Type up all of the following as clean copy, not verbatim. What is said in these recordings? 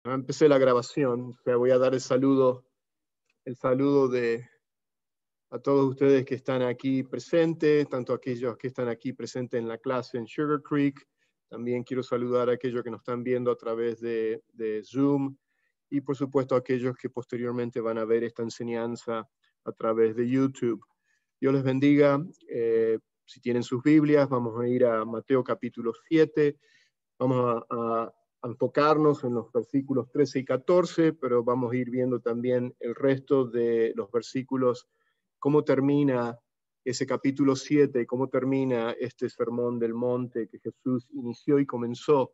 Empecé la grabación, o sea, voy a dar el saludo a todos ustedes que están aquí presentes, tanto aquellos que están aquí presentes en la clase en Sugar Creek. También quiero saludar a aquellos que nos están viendo a través de Zoom y por supuesto a aquellos que posteriormente van a ver esta enseñanza a través de YouTube. Dios les bendiga. Si tienen sus Biblias, vamos a ir a Mateo capítulo 7. Vamos a enfocarnos en los versículos 13 y 14, pero vamos a ir viendo también el resto de los versículos, cómo termina ese capítulo 7, cómo termina este sermón del monte que Jesús inició y comenzó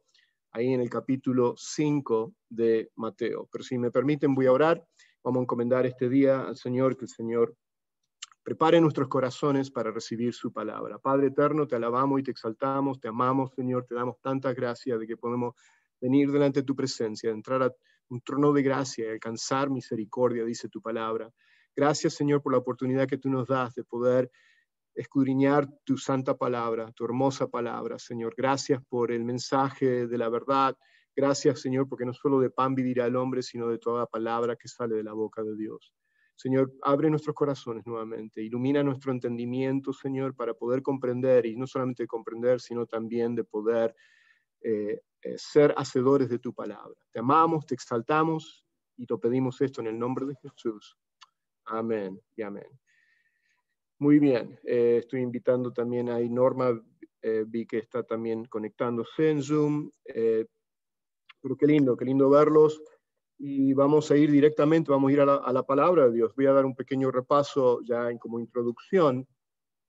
ahí en el capítulo 5 de Mateo. Pero si me permiten, voy a orar. Vamos a encomendar este día al Señor, que el Señor prepare nuestros corazones para recibir su palabra. Padre eterno, te alabamos y te exaltamos, te amamos, Señor, te damos tantas gracias de que podemos venir delante de tu presencia, entrar a un trono de gracia y alcanzar misericordia, dice tu palabra. Gracias, Señor, por la oportunidad que tú nos das de poder escudriñar tu santa palabra, tu hermosa palabra, Señor. Gracias por el mensaje de la verdad. Gracias, Señor, porque no solo de pan vivirá el hombre, sino de toda palabra que sale de la boca de Dios. Señor, abre nuestros corazones nuevamente, ilumina nuestro entendimiento, Señor, para poder comprender, y no solamente comprender, sino también de poder ser hacedores de tu palabra. Te amamos, te exaltamos, y te pedimos esto en el nombre de Jesús. Amén y amén. Muy bien, estoy invitando también a Norma, vi que está también conectándose en Zoom, pero qué lindo verlos. Y vamos a ir directamente, vamos a ir a la palabra de Dios. Voy a dar un pequeño repaso ya como introducción.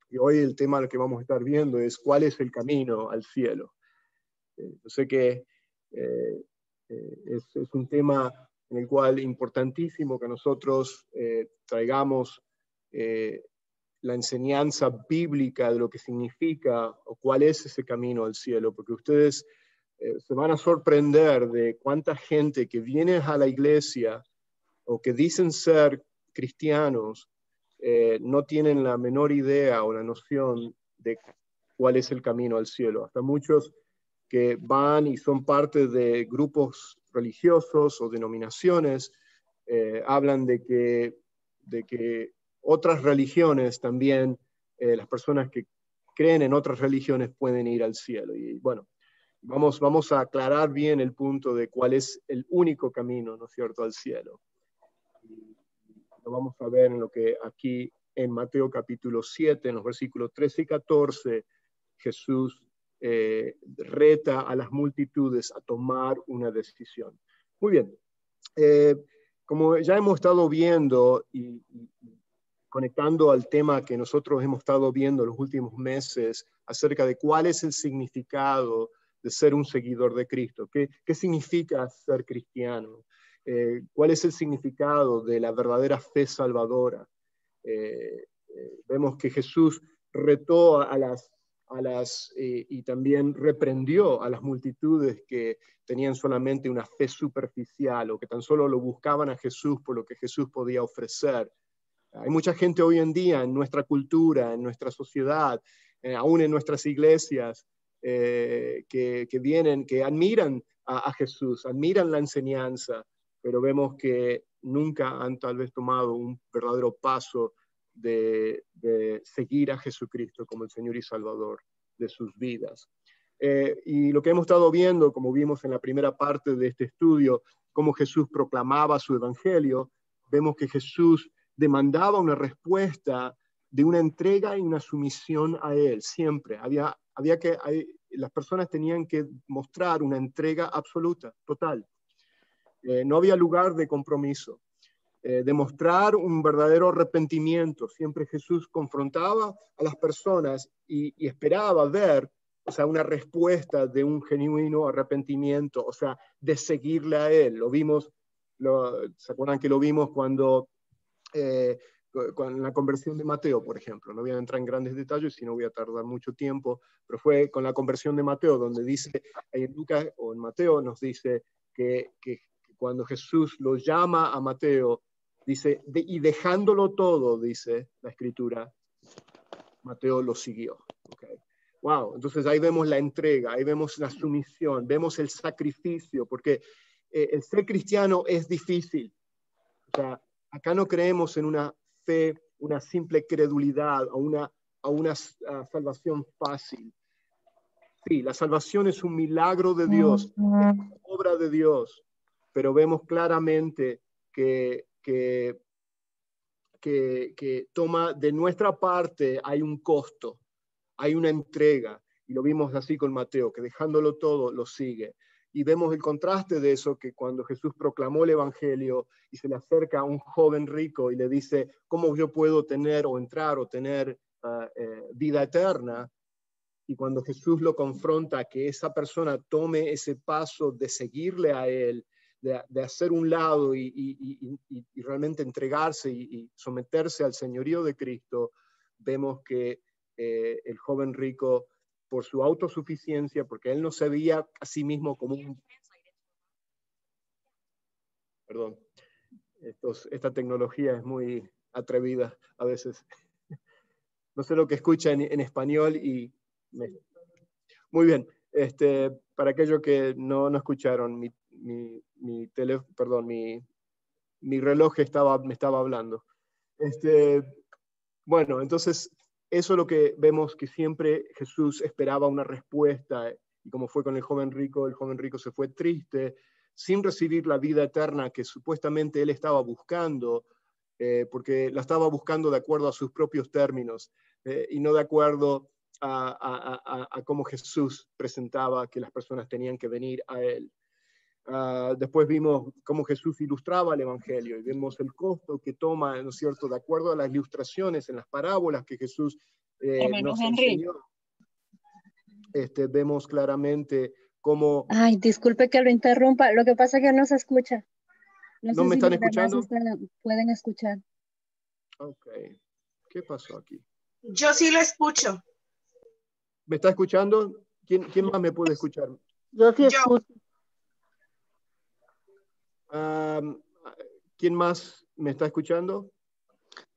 Y hoy el tema que vamos a estar viendo es ¿cuál es el camino al cielo? Yo sé que es un tema en el cual es importantísimo que nosotros traigamos la enseñanza bíblica de lo que significa o cuál es ese camino al cielo, porque ustedes se van a sorprender de cuánta gente que viene a la iglesia o que dicen ser cristianos no tienen la menor idea o la noción de cuál es el camino al cielo. Hasta muchos que van y son parte de grupos religiosos o denominaciones hablan de que otras religiones también, las personas que creen en otras religiones pueden ir al cielo. Y bueno, vamos a aclarar bien el punto de cuál es el único camino, ¿no es cierto?, al cielo. Y lo vamos a ver en lo que aquí en Mateo capítulo 7, en los versículos 13 y 14, Jesús reta a las multitudes a tomar una decisión. Muy bien, como ya hemos estado viendo y conectando al tema que nosotros hemos estado viendo los últimos meses acerca de cuál es el significado de ser un seguidor de Cristo, qué significa ser cristiano, cuál es el significado de la verdadera fe salvadora. Vemos que Jesús retó y también reprendió a las multitudes que tenían solamente una fe superficial o que tan solo lo buscaban a Jesús por lo que Jesús podía ofrecer. Hay mucha gente hoy en día en nuestra cultura, en nuestra sociedad, aún en nuestras iglesias, que vienen, que admiran a Jesús, admiran la enseñanza, pero vemos que nunca han tal vez tomado un verdadero paso de seguir a Jesucristo como el Señor y Salvador de sus vidas. Y lo que hemos estado viendo, como vimos en la primera parte de este estudio, cómo Jesús proclamaba su evangelio, vemos que Jesús demandaba una respuesta de una entrega y una sumisión a Él, siempre. Las personas tenían que mostrar una entrega absoluta, total. No había lugar de compromiso. Demostrar un verdadero arrepentimiento. Siempre Jesús confrontaba a las personas y esperaba ver, o sea, una respuesta de un genuino arrepentimiento, o sea, de seguirle a Él. Lo vimos, ¿se acuerdan que lo vimos cuando con la conversión de Mateo, por ejemplo? No voy a entrar en grandes detalles, si no voy a tardar mucho tiempo, pero fue con la conversión de Mateo, donde dice, en Lucas o en Mateo nos dice que cuando Jesús lo llama a Mateo, dice, y dejándolo todo, dice la Escritura, Mateo lo siguió. Okay. Wow, entonces ahí vemos la entrega, ahí vemos la sumisión, vemos el sacrificio, porque el ser cristiano es difícil. O sea, acá no creemos en una fe, una simple credulidad o una salvación fácil. Sí, la salvación es un milagro de Dios, es obra de Dios, pero vemos claramente que toma de nuestra parte, hay un costo, hay una entrega, y lo vimos así con Mateo, que dejándolo todo, lo sigue. Y vemos el contraste de eso, que cuando Jesús proclamó el Evangelio y se le acerca a un joven rico y le dice, ¿cómo yo puedo tener o entrar o tener vida eterna? Y cuando Jesús lo confronta, que esa persona tome ese paso de seguirle a él, de hacer un lado y realmente entregarse y someterse al señorío de Cristo, vemos que el joven rico, por su autosuficiencia, porque él no se veía a sí mismo como un... Perdón, esta tecnología es muy atrevida a veces. No sé lo que escucha en español y... Muy bien. Para aquellos que no escucharon, mi reloj me estaba hablando. Bueno, entonces eso es lo que vemos, que siempre Jesús esperaba una respuesta, y como fue con el joven rico se fue triste, sin recibir la vida eterna que supuestamente él estaba buscando, porque la estaba buscando de acuerdo a sus propios términos, y no de acuerdo a cómo Jesús presentaba que las personas tenían que venir a él. Después vimos cómo Jesús ilustraba el Evangelio y vemos el costo que toma, ¿no es cierto?, de acuerdo a las ilustraciones en las parábolas que Jesús nos Henry. enseñó. Vemos claramente cómo... Ay, disculpe que lo interrumpa, lo que pasa es que no se escucha. No ¿No sé me si están los demás escuchando? pueden escuchar. Ok. ¿Qué pasó aquí? Yo sí lo escucho. ¿Me está escuchando? ¿Quién más me puede escuchar? Yo sí escucho. ¿Quién más me está escuchando?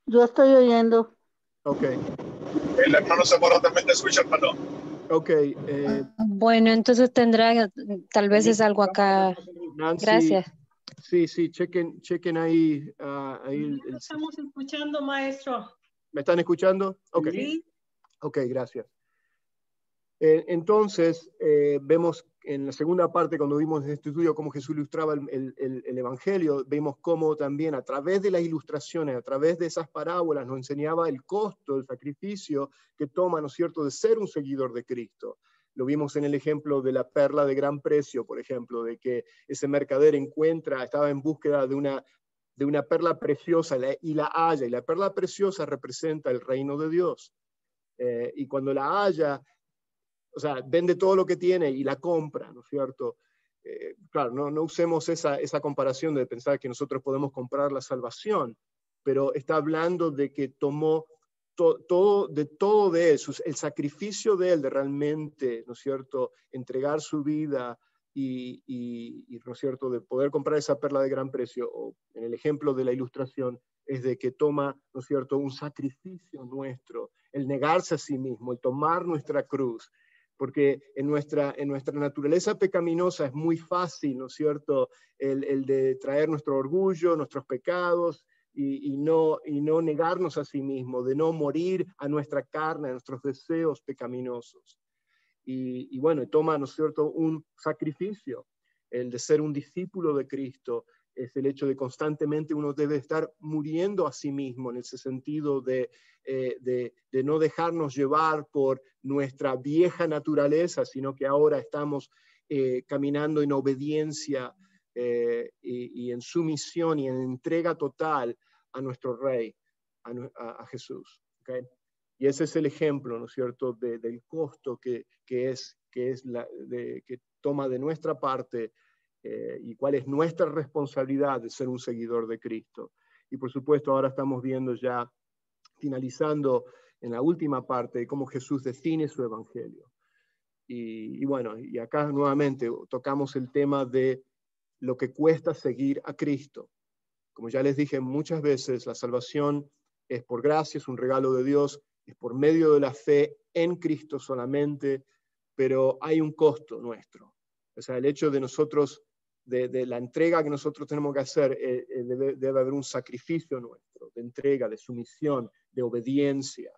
Yo estoy oyendo. Ok. El hermano Zamora también te escucha, hermano. Ok. Bueno, entonces tal vez es algo acá. Nancy, Gracias. Sí, chequen ahí. Estamos escuchando, maestro. ¿Me están escuchando? Ok. Sí. Ok, gracias. Entonces, vemos en la segunda parte, cuando vimos en este estudio cómo Jesús ilustraba el Evangelio, vemos cómo también a través de las ilustraciones, a través de esas parábolas, nos enseñaba el costo, el sacrificio que toma, ¿no es cierto?, de ser un seguidor de Cristo. Lo vimos en el ejemplo de la perla de gran precio, por ejemplo, de que ese mercader estaba en búsqueda de una perla preciosa y la halla, y la perla preciosa representa el reino de Dios. Y cuando la halla, o sea, vende todo lo que tiene y la compra, ¿no es cierto? Claro, no usemos esa comparación de pensar que nosotros podemos comprar la salvación, pero está hablando de que tomó todo de él, el sacrificio de él, de realmente, ¿no es cierto?, entregar su vida y ¿no es cierto?, de poder comprar esa perla de gran precio, o en el ejemplo de la ilustración, es de que toma, ¿no es cierto?, un sacrificio nuestro, el negarse a sí mismo, el tomar nuestra cruz, porque en nuestra naturaleza pecaminosa es muy fácil, ¿no es cierto?, el de traer nuestro orgullo, nuestros pecados, y no negarnos a sí mismo, de no morir a nuestra carne, a nuestros deseos pecaminosos. Y bueno, toma, ¿no es cierto?, un sacrificio. El de ser un discípulo de Cristo es el hecho de constantemente uno debe estar muriendo a sí mismo, en ese sentido de no dejarnos llevar por nuestra vieja naturaleza, sino que ahora estamos caminando en obediencia y en sumisión y en entrega total a nuestro Rey, a Jesús. ¿Okay? Y ese es el ejemplo, ¿no es cierto?, del costo que toma de nuestra parte y cuál es nuestra responsabilidad de ser un seguidor de Cristo. Y por supuesto, ahora estamos viendo ya, finalizando en la última parte, cómo Jesús define su evangelio. Y bueno, y acá nuevamente tocamos el tema de lo que cuesta seguir a Cristo. Como ya les dije muchas veces, la salvación es por gracia, es un regalo de Dios, es por medio de la fe en Cristo solamente, pero hay un costo nuestro. O sea, el hecho de nosotros de la entrega que nosotros tenemos que hacer, debe haber un sacrificio nuestro, de entrega, de sumisión, de obediencia.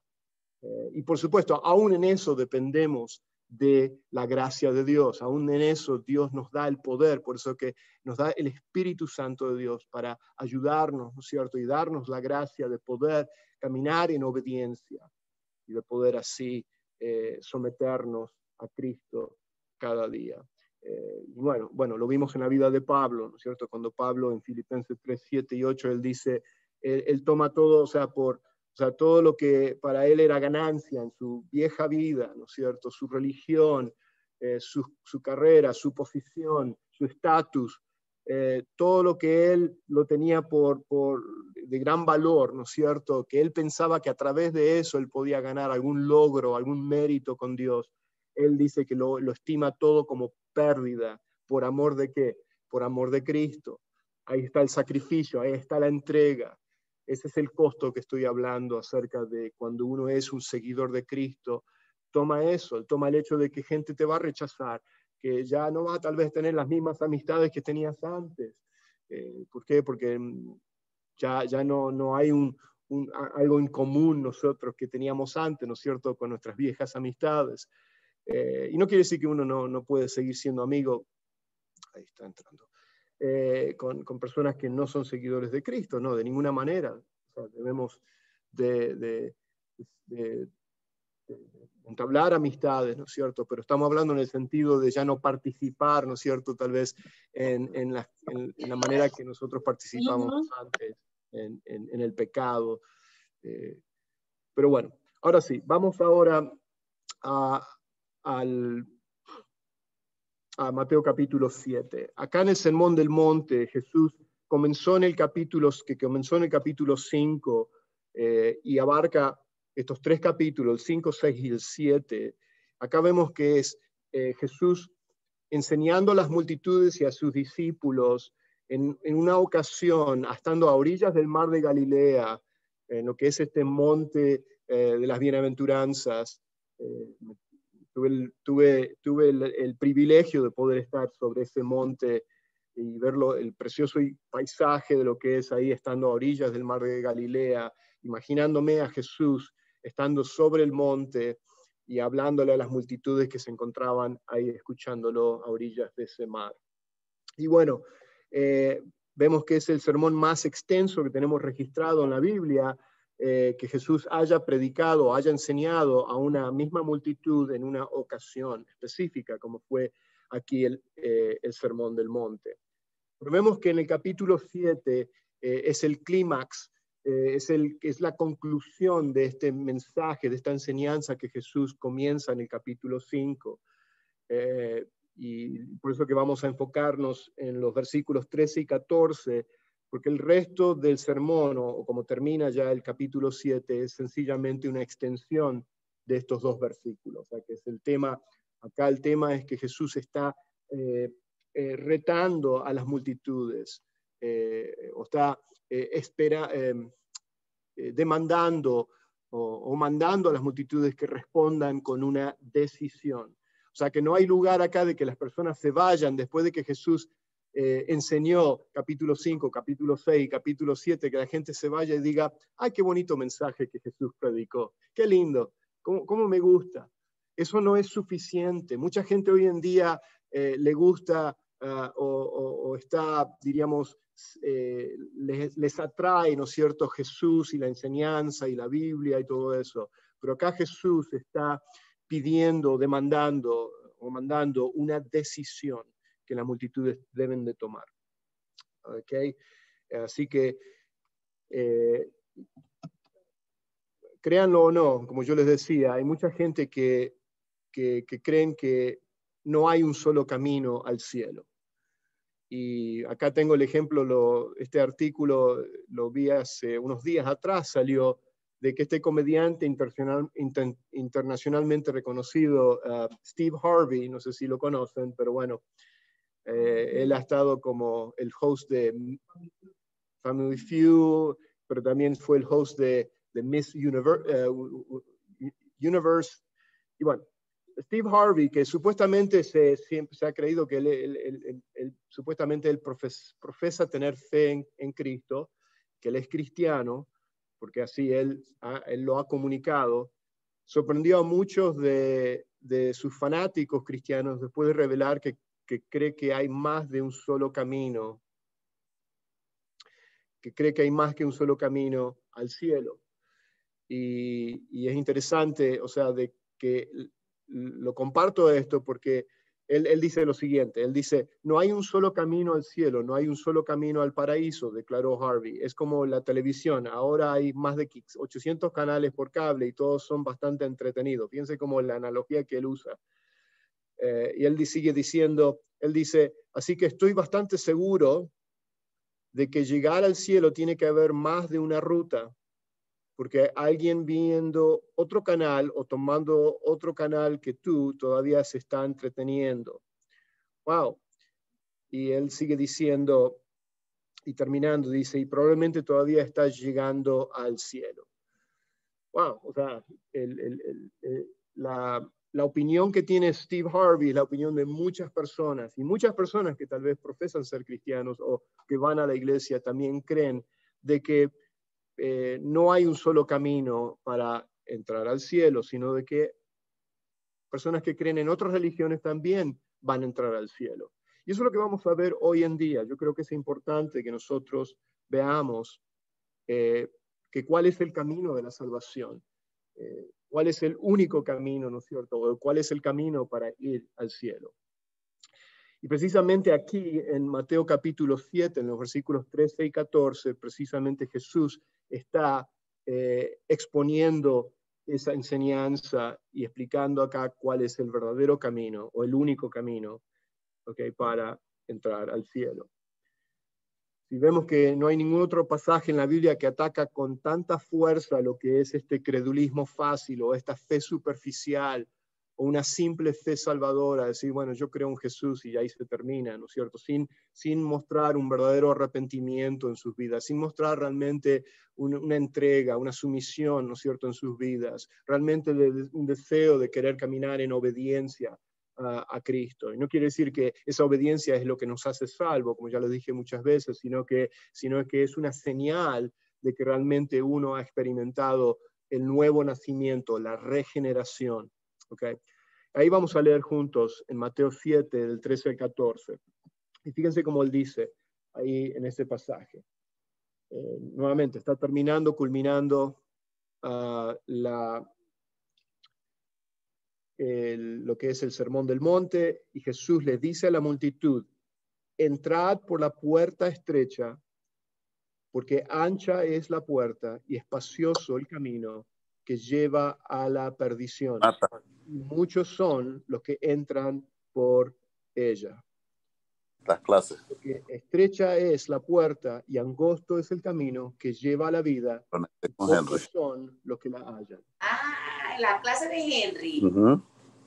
Y por supuesto, aún en eso dependemos de la gracia de Dios. Aún en eso Dios nos da el poder, por eso que nos da el Espíritu Santo de Dios para ayudarnos, ¿no es cierto? Y darnos la gracia de poder caminar en obediencia y de poder así someternos a Cristo cada día. Y bueno, lo vimos en la vida de Pablo, ¿no es cierto? Cuando Pablo en Filipenses 3, 7 y 8, él dice, él toma todo, o sea, todo lo que para él era ganancia en su vieja vida, ¿no es cierto? Su religión, su carrera, su posición, su estatus, todo lo que él lo tenía de gran valor, ¿no es cierto? Que él pensaba que a través de eso él podía ganar algún logro, algún mérito con Dios. Él dice que lo estima todo como pérdida. ¿Por amor de qué? Por amor de Cristo. Ahí está el sacrificio, ahí está la entrega. Ese es el costo que estoy hablando acerca de cuando uno es un seguidor de Cristo. Toma eso, toma el hecho de que gente te va a rechazar, que ya no va a tal vez tener las mismas amistades que tenías antes. ¿Por qué? Porque ya no hay algo en común nosotros que teníamos antes, ¿no es cierto?, con nuestras viejas amistades. Y no quiere decir que uno no puede seguir siendo amigo. Ahí está entrando. Con personas que no son seguidores de Cristo, no, de ninguna manera. O sea, debemos de entablar amistades, ¿no es cierto? Pero estamos hablando en el sentido de ya no participar, ¿no es cierto? Tal vez en la manera que nosotros participábamos antes, en el pecado. Pero bueno, ahora sí, vamos ahora a Mateo capítulo 7. Acá en el Sermón del Monte, Jesús comenzó en el capítulo 5 y abarca estos 3 capítulos, el 5, 6 y el 7. Acá vemos que es Jesús enseñando a las multitudes y a sus discípulos en una ocasión, estando a orillas del mar de Galilea, en lo que es este monte de las bienaventuranzas. Tuve el privilegio de poder estar sobre ese monte y ver el precioso paisaje de lo que es ahí estando a orillas del mar de Galilea, imaginándome a Jesús estando sobre el monte y hablándole a las multitudes que se encontraban ahí escuchándolo a orillas de ese mar. Y bueno, vemos que es el sermón más extenso que tenemos registrado en la Biblia, que Jesús haya predicado, haya enseñado a una misma multitud en una ocasión específica, como fue aquí el Sermón del Monte. Pero vemos que en el capítulo 7 es el clímax, es la conclusión de este mensaje, de esta enseñanza que Jesús comienza en el capítulo 5. Y por eso que vamos a enfocarnos en los versículos 13 y 14, porque el resto del sermón, o como termina ya el capítulo 7, es sencillamente una extensión de estos 2 versículos. O sea, que es el tema, acá el tema es que Jesús está retando a las multitudes, o está demandando o mandando a las multitudes que respondan con una decisión. O sea, que no hay lugar acá de que las personas se vayan después de que Jesús enseñó capítulo 5, capítulo 6, capítulo 7, que la gente se vaya y diga, ¡ay, qué bonito mensaje que Jesús predicó! ¡Qué lindo! ¿Cómo me gusta? Eso no es suficiente. Mucha gente hoy en día le gusta o está, diríamos, les atrae, ¿no es cierto?, Jesús y la enseñanza y la Biblia y todo eso. Pero acá Jesús está pidiendo, demandando o mandando una decisión que las multitudes deben de tomar. ¿Okay? Así que, créanlo o no, como yo les decía, hay mucha gente que creen que no hay un solo camino al cielo. Y acá tengo el ejemplo, este artículo lo vi hace unos días atrás, salió de que este comediante internacionalmente reconocido, Steve Harvey, no sé si lo conocen, pero bueno, él ha estado como el host de Family Feud, pero también fue el host de Miss Universe. Y bueno, Steve Harvey, que supuestamente siempre se ha creído que supuestamente él profesa tener fe en Cristo, que él es cristiano, porque así él lo ha comunicado, sorprendió a muchos de sus fanáticos cristianos después de revelar que cree que hay más de un solo camino, que cree que hay más que un solo camino al cielo. Y es interesante, o sea, de que lo comparto esto porque él dice lo siguiente, él dice, no hay un solo camino al cielo, no hay un solo camino al paraíso, declaró Harvey. Es como la televisión, ahora hay más de 800 canales por cable y todos son bastante entretenidos. Fíjense como la analogía que él usa. Y él sigue diciendo, él dice, así que estoy bastante seguro de que llegar al cielo tiene que haber más de una ruta, porque alguien viendo otro canal o tomando otro canal que tú todavía se está entreteniendo. Wow. Y él sigue diciendo, y terminando, dice, y probablemente todavía estás llegando al cielo. Wow. O sea, la opinión que tiene Steve Harvey es la opinión de muchas personas, y muchas personas que tal vez profesan ser cristianos o que van a la iglesia también creen de que no hay un solo camino para entrar al cielo, sino de que personas que creen en otras religiones también van a entrar al cielo. Y eso es lo que vamos a ver hoy en día. Yo creo que es importante que nosotros veamos que cuál es el camino de la salvación, cuál es el único camino, ¿no es cierto? O cuál es el camino para ir al cielo. Y precisamente aquí en Mateo capítulo 7, en los versículos 13 y 14, precisamente Jesús está exponiendo esa enseñanza y explicando acá cuál es el verdadero camino o el único camino, ¿okay?, para entrar al cielo. Si vemos que no hay ningún otro pasaje en la Biblia que ataca con tanta fuerza lo que es este credulismo fácil o esta fe superficial, o una simple fe salvadora, decir, bueno, yo creo en Jesús y ahí se termina, ¿no es cierto? Sin mostrar un verdadero arrepentimiento en sus vidas, sin mostrar realmente una entrega, una sumisión, ¿no es cierto?, en sus vidas, realmente un deseo de querer caminar en obediencia a Cristo. Y no quiere decir que esa obediencia es lo que nos hace salvo, como ya lo dije muchas veces, sino que es una señal de que realmente uno ha experimentado el nuevo nacimiento, la regeneración. Okay. Ahí vamos a leer juntos en Mateo 7, del 13 al 14. Y fíjense cómo él dice ahí en ese pasaje. Nuevamente, está culminando lo que es el Sermón del Monte, y Jesús le dice a la multitud, entrad por la puerta estrecha, porque ancha es la puerta y espacioso el camino que lleva a la perdición. Muchos son los que entran por ella. Las clases. Porque estrecha es la puerta y angosto es el camino que lleva a la vida. Y pocos son los que la hallan. Ah, la clase de Henry.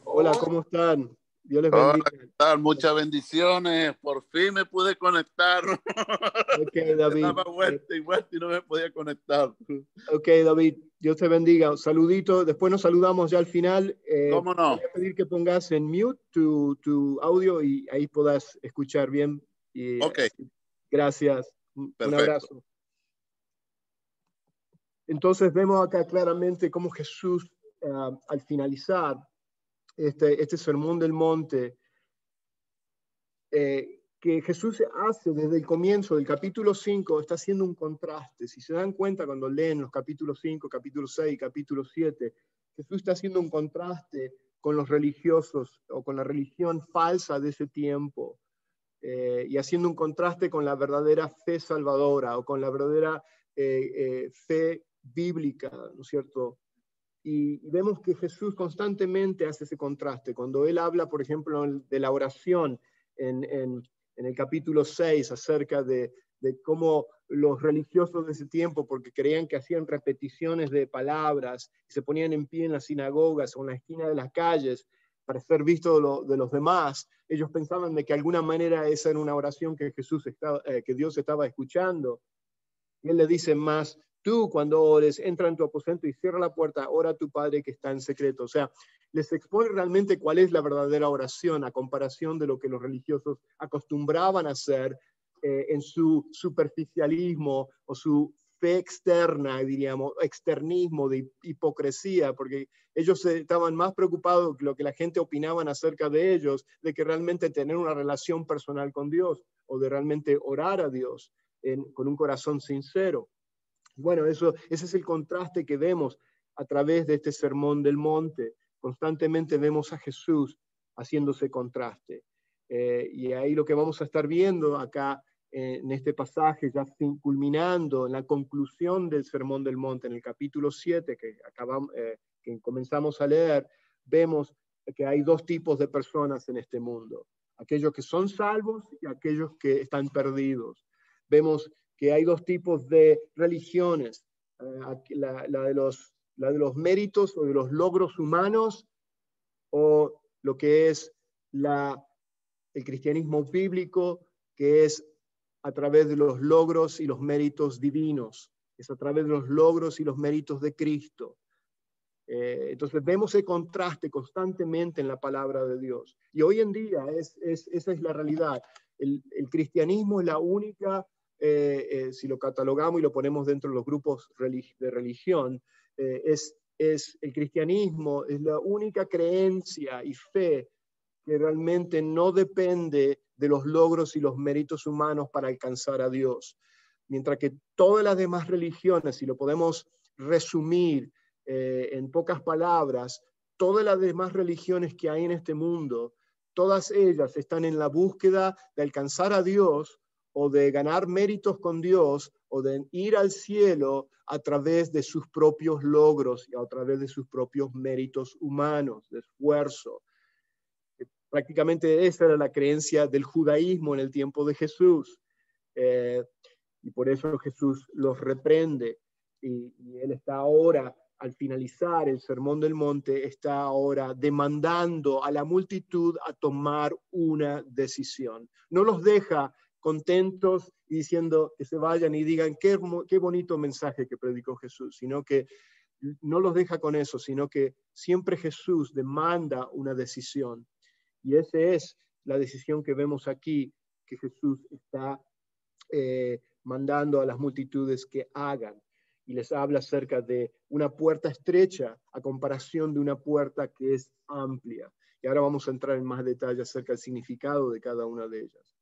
Hola, ¿cómo están? Dios les bendiga. Hola, ¿qué tal? Muchas bendiciones. Por fin me pude conectar. Ok, David. Daba vuelta y vuelta y no me podía conectar. Ok, David. Dios te bendiga. Un saludito. Después nos saludamos ya al final. ¿Cómo no? Voy a pedir que pongas en mute tu audio y ahí podás escuchar bien. Y, ok. Gracias. Perfecto. Un abrazo. Entonces vemos acá claramente cómo Jesús, al finalizar este sermón del monte, que Jesús hace desde el comienzo del capítulo 5, está haciendo un contraste. Si se dan cuenta cuando leen los capítulos 5, capítulo 6, capítulo 7, Jesús está haciendo un contraste con los religiosos o con la religión falsa de ese tiempo, y haciendo un contraste con la verdadera fe salvadora o con la verdadera fe bíblica, ¿no es cierto? Y vemos que Jesús constantemente hace ese contraste. Cuando él habla, por ejemplo, de la oración en el capítulo 6, acerca de cómo los religiosos de ese tiempo, porque creían que hacían repeticiones de palabras, y se ponían en pie en las sinagogas o en la esquina de las calles para ser vistos de los demás, ellos pensaban de que de alguna manera esa era una oración que Dios estaba escuchando. Y él le dice más Tú, cuando ores, entra en tu aposento y cierra la puerta, ora a tu Padre que está en secreto. O sea, les expone realmente cuál es la verdadera oración a comparación de lo que los religiosos acostumbraban a hacer en su superficialismo o su fe externa, diríamos, externismo de hipocresía, porque ellos estaban más preocupados de lo que la gente opinaba acerca de ellos, de que realmente tener una relación personal con Dios o de realmente orar a Dios con un corazón sincero. Bueno, ese es el contraste que vemos a través de este Sermón del Monte. Constantemente vemos a Jesús haciéndose contraste. Y ahí lo que vamos a estar viendo acá en este pasaje, ya culminando en la conclusión del Sermón del Monte, en el capítulo 7 que comenzamos a leer, vemos que hay dos tipos de personas en este mundo. Aquellos que son salvos y aquellos que están perdidos. Vemos que hay dos tipos de religiones, la de los méritos o de los logros humanos, o lo que es el cristianismo bíblico, que es a través de los logros y los méritos divinos, es a través de los logros y los méritos de Cristo. Entonces vemos el contraste constantemente en la palabra de Dios. Y hoy en día esa es la realidad. El cristianismo es la única, si lo catalogamos y lo ponemos dentro de los grupos de religión, el cristianismo es la única creencia y fe que realmente no depende de los logros y los méritos humanos para alcanzar a Dios. Mientras que todas las demás religiones, si lo podemos resumir en pocas palabras, todas las demás religiones que hay en este mundo, todas ellas están en la búsqueda de alcanzar a Dios o de ganar méritos con Dios o de ir al cielo a través de sus propios logros y a través de sus propios méritos humanos, de esfuerzo. Prácticamente esa era la creencia del judaísmo en el tiempo de Jesús. Y por eso Jesús los reprende. Y él está ahora, al finalizar el Sermón del Monte, está ahora demandando a la multitud a tomar una decisión. No los deja contentos y diciendo que se vayan y digan qué bonito mensaje que predicó Jesús, sino que no los deja con eso, sino que siempre Jesús demanda una decisión. Y esa es la decisión que vemos aquí, que Jesús está mandando a las multitudes que hagan. Y les habla acerca de una puerta estrecha a comparación de una puerta que es amplia. Y ahora vamos a entrar en más detalle acerca del significado de cada una de ellas.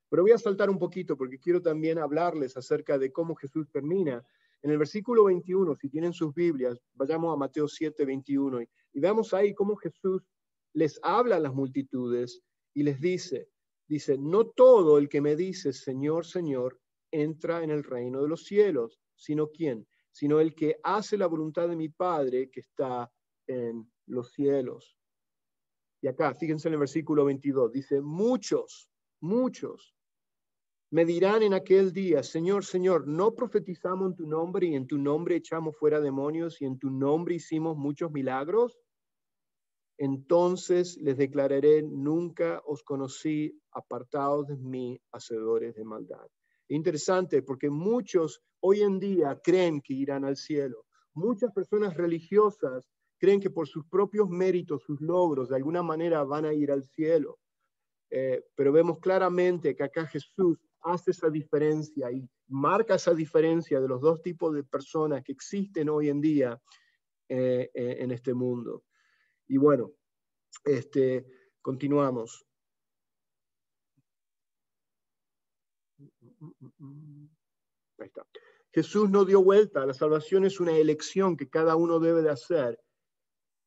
Pero voy a saltar un poquito porque quiero también hablarles acerca de cómo Jesús termina. En el versículo 21, si tienen sus Biblias, vayamos a Mateo 7, 21, y veamos ahí cómo Jesús les habla a las multitudes y les dice, no todo el que me dice Señor, Señor, entra en el reino de los cielos, sino ¿quién? Sino el que hace la voluntad de mi Padre que está en los cielos. Y acá, fíjense en el versículo 22, dice, muchos me dirán en aquel día, Señor, Señor, ¿no profetizamos en tu nombre y en tu nombre echamos fuera demonios y en tu nombre hicimos muchos milagros? Entonces les declararé, nunca os conocí, apartados de mí, hacedores de maldad. Interesante, porque muchos hoy en día creen que irán al cielo. Muchas personas religiosas creen que por sus propios méritos, sus logros, de alguna manera van a ir al cielo. Pero vemos claramente que acá Jesús hace esa diferencia y marca esa diferencia de los dos tipos de personas que existen hoy en día en este mundo. Y bueno, continuamos. Ahí está. Jesús no dio vuelta. La salvación es una elección que cada uno debe de hacer,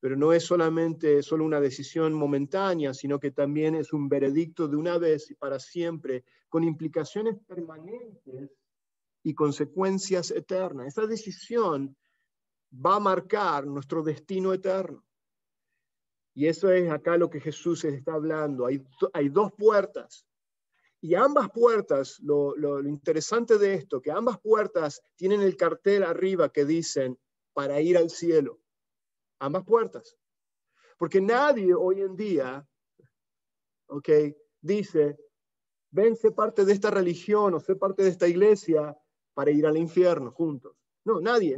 pero no es solo una decisión momentánea, sino que también es un veredicto de una vez y para siempre, con implicaciones permanentes y consecuencias eternas. Esa decisión va a marcar nuestro destino eterno. Y eso es acá lo que Jesús está hablando. Hay dos puertas. Y ambas puertas, lo interesante de esto, que ambas puertas tienen el cartel arriba que dicen para ir al cielo. Ambas puertas. Porque nadie hoy en día, dice, ven, sé parte de esta religión o sé parte de esta iglesia para ir al infierno juntos. No, nadie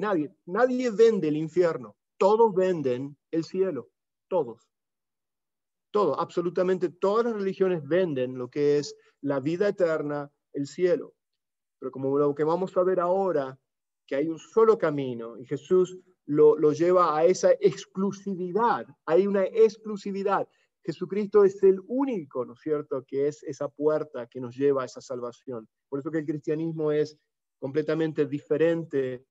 vende el infierno. Todos venden el cielo. Todos. Todo, absolutamente todas las religiones venden lo que es la vida eterna, el cielo. Pero como lo que vamos a ver ahora, que hay un solo camino, y Jesús lo lleva a esa exclusividad. Hay una exclusividad. Jesucristo es el único, ¿no es cierto?, que es esa puerta que nos lleva a esa salvación. Por eso que el cristianismo es completamente diferente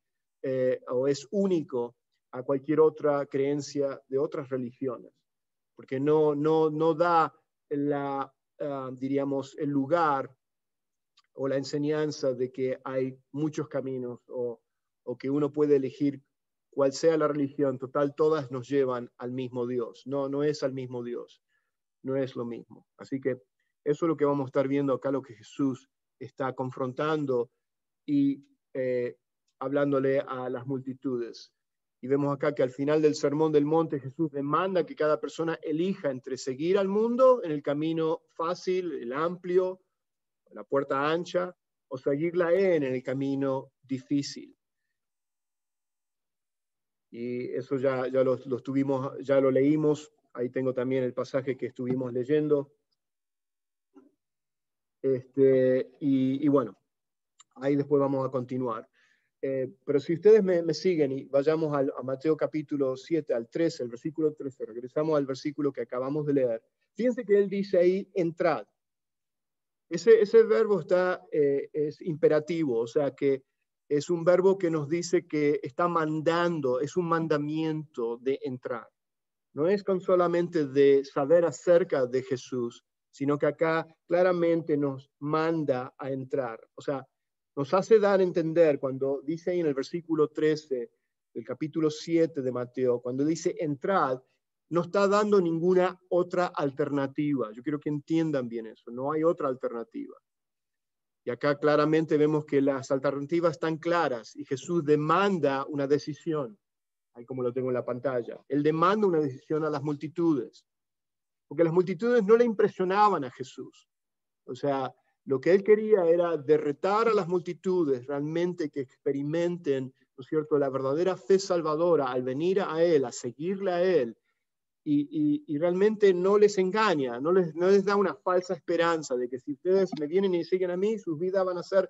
o es único a cualquier otra creencia de otras religiones, porque no da diríamos, el lugar o la enseñanza de que hay muchos caminos o que uno puede elegir cual sea la religión. Total, todas nos llevan al mismo Dios. No es al mismo Dios, no es lo mismo. Así que eso es lo que vamos a estar viendo acá, lo que Jesús está confrontando y hablándole a las multitudes. Y vemos acá que al final del Sermón del Monte Jesús demanda que cada persona elija entre seguir al mundo en el camino fácil, el amplio, la puerta ancha, o seguirla en el camino difícil. Y eso ya lo leímos. Ahí tengo también el pasaje que estuvimos leyendo. Y bueno, ahí después vamos a continuar. Pero si ustedes me siguen y vayamos a Mateo capítulo 7 al 13, el versículo 13, regresamos al versículo que acabamos de leer. Fíjense que él dice ahí, entrad. Ese verbo es imperativo, o sea que es un verbo que nos dice que está mandando, es un mandamiento de entrar. No es con solamente de saber acerca de Jesús, sino que acá claramente nos manda a entrar. O sea, nos hace dar a entender cuando dice ahí en el versículo 13 del capítulo 7 de Mateo, cuando dice entrad, no está dando ninguna otra alternativa. Yo quiero que entiendan bien eso, no hay otra alternativa. Y acá claramente vemos que las alternativas están claras y Jesús demanda una decisión, ahí como lo tengo en la pantalla. Él demanda una decisión a las multitudes, porque las multitudes no le impresionaban a Jesús. O sea, lo que él quería era derrotar a las multitudes, realmente que experimenten, ¿no es cierto?, la verdadera fe salvadora al venir a él, a seguirle a él, y realmente no les engaña, no les da una falsa esperanza de que si ustedes me vienen y siguen a mí, sus vidas van a ser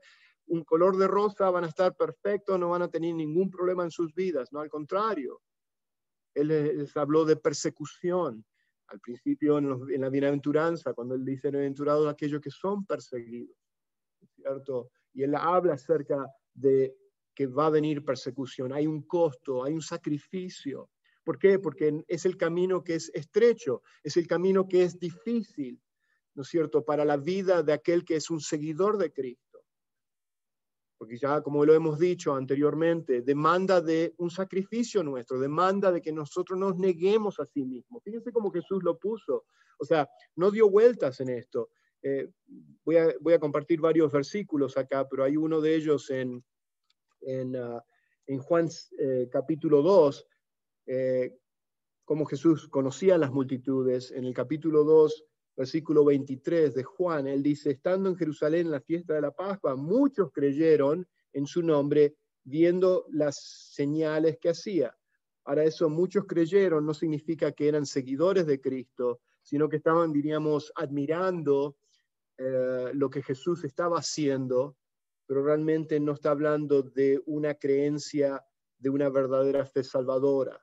un color de rosa, van a estar perfectos, no van a tener ningún problema en sus vidas. No, al contrario. Él les habló de persecución. Al principio en la bienaventuranza, cuando él dice bienaventurados aquellos que son perseguidos, ¿cierto? Y él habla acerca de que va a venir persecución, hay un costo, hay un sacrificio. ¿Por qué? Porque es el camino que es estrecho, es el camino que es difícil, ¿no es cierto?, para la vida de aquel que es un seguidor de Cristo. Porque ya, como lo hemos dicho anteriormente, demanda de un sacrificio nuestro, demanda de que nosotros nos neguemos a sí mismos. Fíjense cómo Jesús lo puso. O sea, no dio vueltas en esto. Voy a compartir varios versículos acá, pero hay uno de ellos en Juan capítulo 2, cómo Jesús conocía a las multitudes. En el capítulo 2, versículo 23 de Juan, él dice, estando en Jerusalén en la fiesta de la Pascua, muchos creyeron en su nombre, viendo las señales que hacía. Ahora, eso muchos creyeron no significa que eran seguidores de Cristo, sino que estaban, diríamos, admirando lo que Jesús estaba haciendo, pero realmente no está hablando de una creencia, de una verdadera fe salvadora.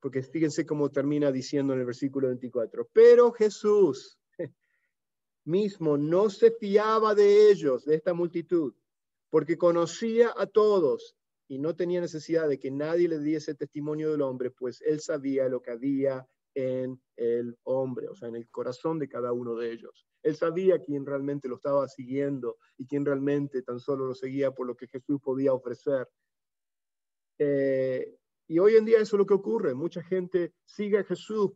Porque fíjense cómo termina diciendo en el versículo 24, pero Jesús mismo no se fiaba de ellos, de esta multitud, porque conocía a todos y no tenía necesidad de que nadie le diese testimonio del hombre, pues él sabía lo que había en el hombre, o sea, en el corazón de cada uno de ellos. Él sabía quién realmente lo estaba siguiendo y quién realmente tan solo lo seguía por lo que Jesús podía ofrecer. Y hoy en día eso es lo que ocurre. Mucha gente sigue a Jesús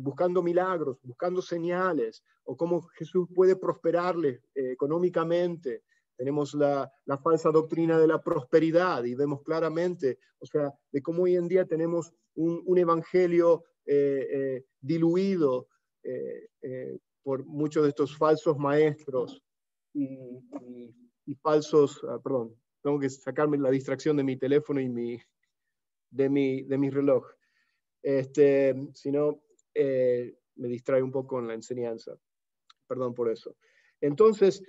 buscando milagros, buscando señales, o cómo Jesús puede prosperarles económicamente. Tenemos la falsa doctrina de la prosperidad y vemos claramente, o sea, de cómo hoy en día tenemos un evangelio diluido por muchos de estos falsos maestros y falsos, tengo que sacarme la distracción de mi teléfono y de mi reloj. Si no, me distrae un poco en la enseñanza. Perdón por eso. Entonces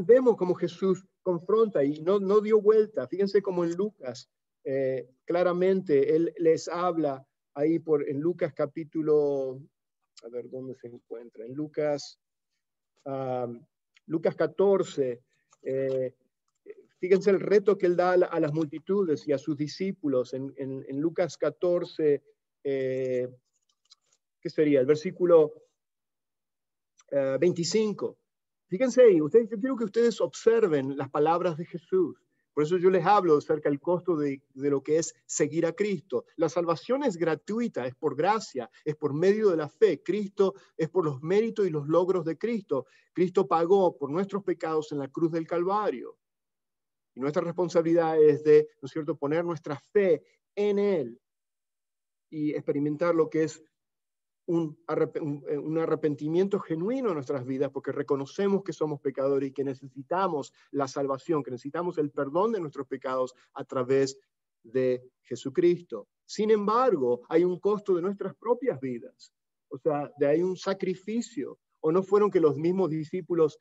vemos cómo Jesús confronta y no dio vuelta. Fíjense cómo en Lucas, claramente, él les habla ahí en Lucas capítulo, a ver dónde se encuentra, en Lucas 14, fíjense el reto que él da a las multitudes y a sus discípulos en Lucas 14, ¿qué sería? El versículo 25. Fíjense ahí, yo quiero que ustedes observen las palabras de Jesús. Por eso yo les hablo acerca del costo de lo que es seguir a Cristo. La salvación es gratuita, es por gracia, es por medio de la fe. Cristo es por los méritos y los logros de Cristo. Cristo pagó por nuestros pecados en la cruz del Calvario. Y nuestra responsabilidad es de, ¿no es cierto?, poner nuestra fe en Él y experimentar lo que es un arrepentimiento genuino en nuestras vidas, porque reconocemos que somos pecadores y que necesitamos la salvación, que necesitamos el perdón de nuestros pecados a través de Jesucristo. Sin embargo, hay un costo de nuestras propias vidas. O sea, hay un sacrificio. ¿O no fueron que los mismos discípulos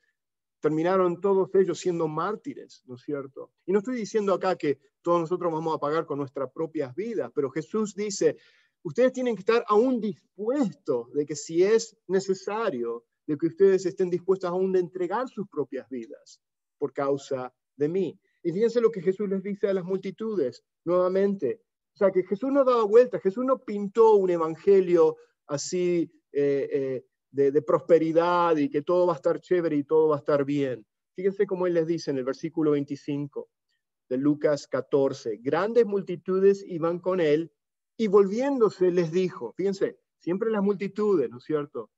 terminaron todos ellos siendo mártires, ¿no es cierto? Y no estoy diciendo acá que todos nosotros vamos a pagar con nuestras propias vidas, pero Jesús dice, ustedes tienen que estar aún dispuestos de que si es necesario, de que ustedes estén dispuestos aún de entregar sus propias vidas por causa de mí. Y fíjense lo que Jesús les dice a las multitudes, nuevamente. O sea, que Jesús no daba vuelta, Jesús no pintó un evangelio así de prosperidad y que todo va a estar chévere y todo va a estar bien. Fíjense cómo Él les dice en el versículo 25 de Lucas 14, grandes multitudes iban con Él, y volviéndose les dijo, fíjense, siempre las multitudes, ¿no es cierto?